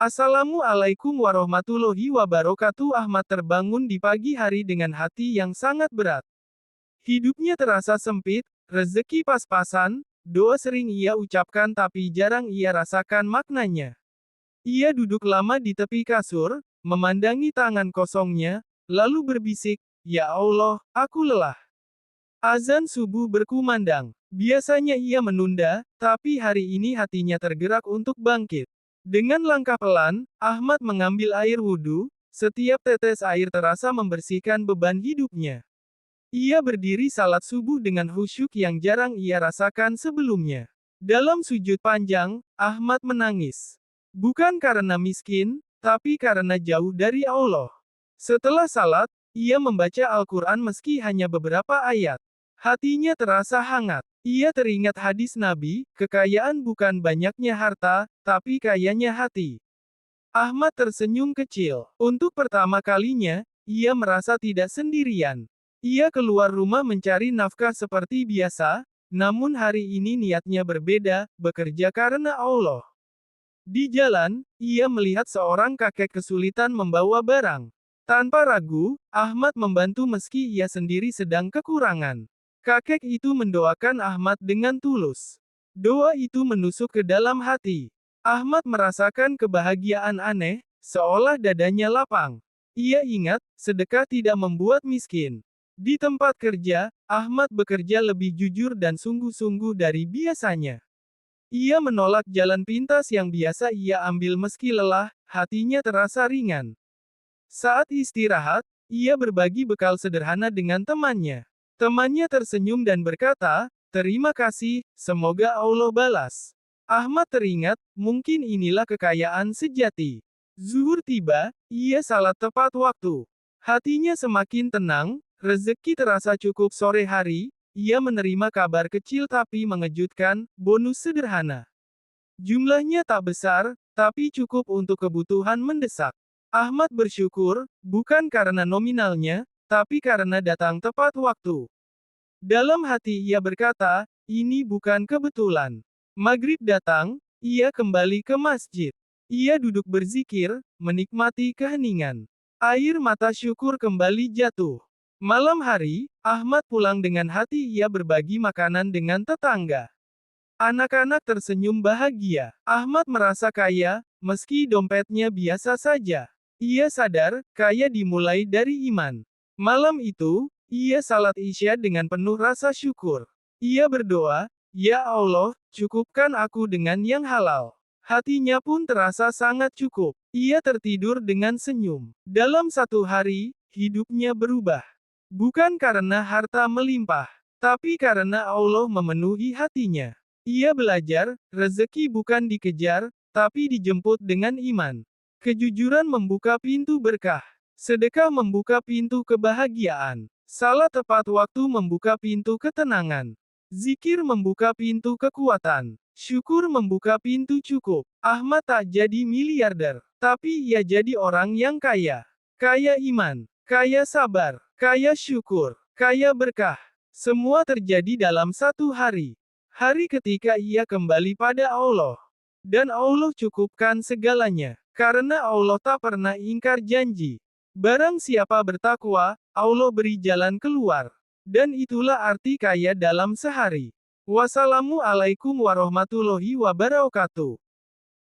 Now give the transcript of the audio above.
Assalamualaikum warahmatullahi wabarakatuh. Ahmad terbangun di pagi hari dengan hati yang sangat berat. Hidupnya terasa sempit, rezeki pas-pasan, doa sering ia ucapkan tapi jarang ia rasakan maknanya. Ia duduk lama di tepi kasur, memandangi tangan kosongnya, lalu berbisik, "Ya Allah, aku lelah." Azan subuh berkumandang. Biasanya ia menunda, tapi hari ini hatinya tergerak untuk bangkit. Dengan langkah pelan, Ahmad mengambil air wudhu, setiap tetes air terasa membersihkan beban hidupnya. Ia berdiri salat subuh dengan khusyuk yang jarang ia rasakan sebelumnya. Dalam sujud panjang, Ahmad menangis. Bukan karena miskin, tapi karena jauh dari Allah. Setelah salat, ia membaca Al-Quran meski hanya beberapa ayat. Hatinya terasa hangat. Ia teringat hadis Nabi, kekayaan bukan banyaknya harta, tapi kayanya hati. Ahmad tersenyum kecil. Untuk pertama kalinya, ia merasa tidak sendirian. Ia keluar rumah mencari nafkah seperti biasa, namun hari ini niatnya berbeda, bekerja karena Allah. Di jalan, ia melihat seorang kakek kesulitan membawa barang. Tanpa ragu, Ahmad membantu meski ia sendiri sedang kekurangan. Kakek itu mendoakan Ahmad dengan tulus. Doa itu menusuk ke dalam hati. Ahmad merasakan kebahagiaan aneh, seolah dadanya lapang. Ia ingat, sedekah tidak membuat miskin. Di tempat kerja, Ahmad bekerja lebih jujur dan sungguh-sungguh dari biasanya. Ia menolak jalan pintas yang biasa ia ambil meski lelah, hatinya terasa ringan. Saat istirahat, ia berbagi bekal sederhana dengan temannya. Temannya tersenyum dan berkata, "Terima kasih, semoga Allah balas." Ahmad teringat, mungkin inilah kekayaan sejati. Zuhur tiba, ia salat tepat waktu. Hatinya semakin tenang, rezeki terasa cukup. Sore hari, ia menerima kabar kecil tapi mengejutkan, bonus sederhana. Jumlahnya tak besar, tapi cukup untuk kebutuhan mendesak. Ahmad bersyukur, bukan karena nominalnya, tapi karena datang tepat waktu. Dalam hati ia berkata, ini bukan kebetulan. Maghrib datang, ia kembali ke masjid. Ia duduk berzikir, menikmati keheningan. Air mata syukur kembali jatuh. Malam hari, Ahmad pulang dengan hati ia berbagi makanan dengan tetangga. Anak-anak tersenyum bahagia. Ahmad merasa kaya, meski dompetnya biasa saja. Ia sadar, kaya dimulai dari iman. Malam itu, ia salat Isya dengan penuh rasa syukur. Ia berdoa, "Ya Allah, cukupkan aku dengan yang halal." Hatinya pun terasa sangat cukup. Ia tertidur dengan senyum. Dalam satu hari, hidupnya berubah. Bukan karena harta melimpah, tapi karena Allah memenuhi hatinya. Ia belajar, rezeki bukan dikejar, tapi dijemput dengan iman. Kejujuran membuka pintu berkah. Sedekah membuka pintu kebahagiaan. Salat tepat waktu membuka pintu ketenangan. Zikir membuka pintu kekuatan. Syukur membuka pintu cukup. Ahmad tak jadi miliarder, tapi ia jadi orang yang kaya. Kaya iman, kaya sabar, kaya syukur, kaya berkah. Semua terjadi dalam satu hari. Hari ketika ia kembali pada Allah. Dan Allah cukupkan segalanya. Karena Allah tak pernah ingkar janji. Barang siapa bertakwa, Allah beri jalan keluar. Dan itulah arti kaya dalam sehari. Wassalamualaikum warahmatullahi wabarakatuh.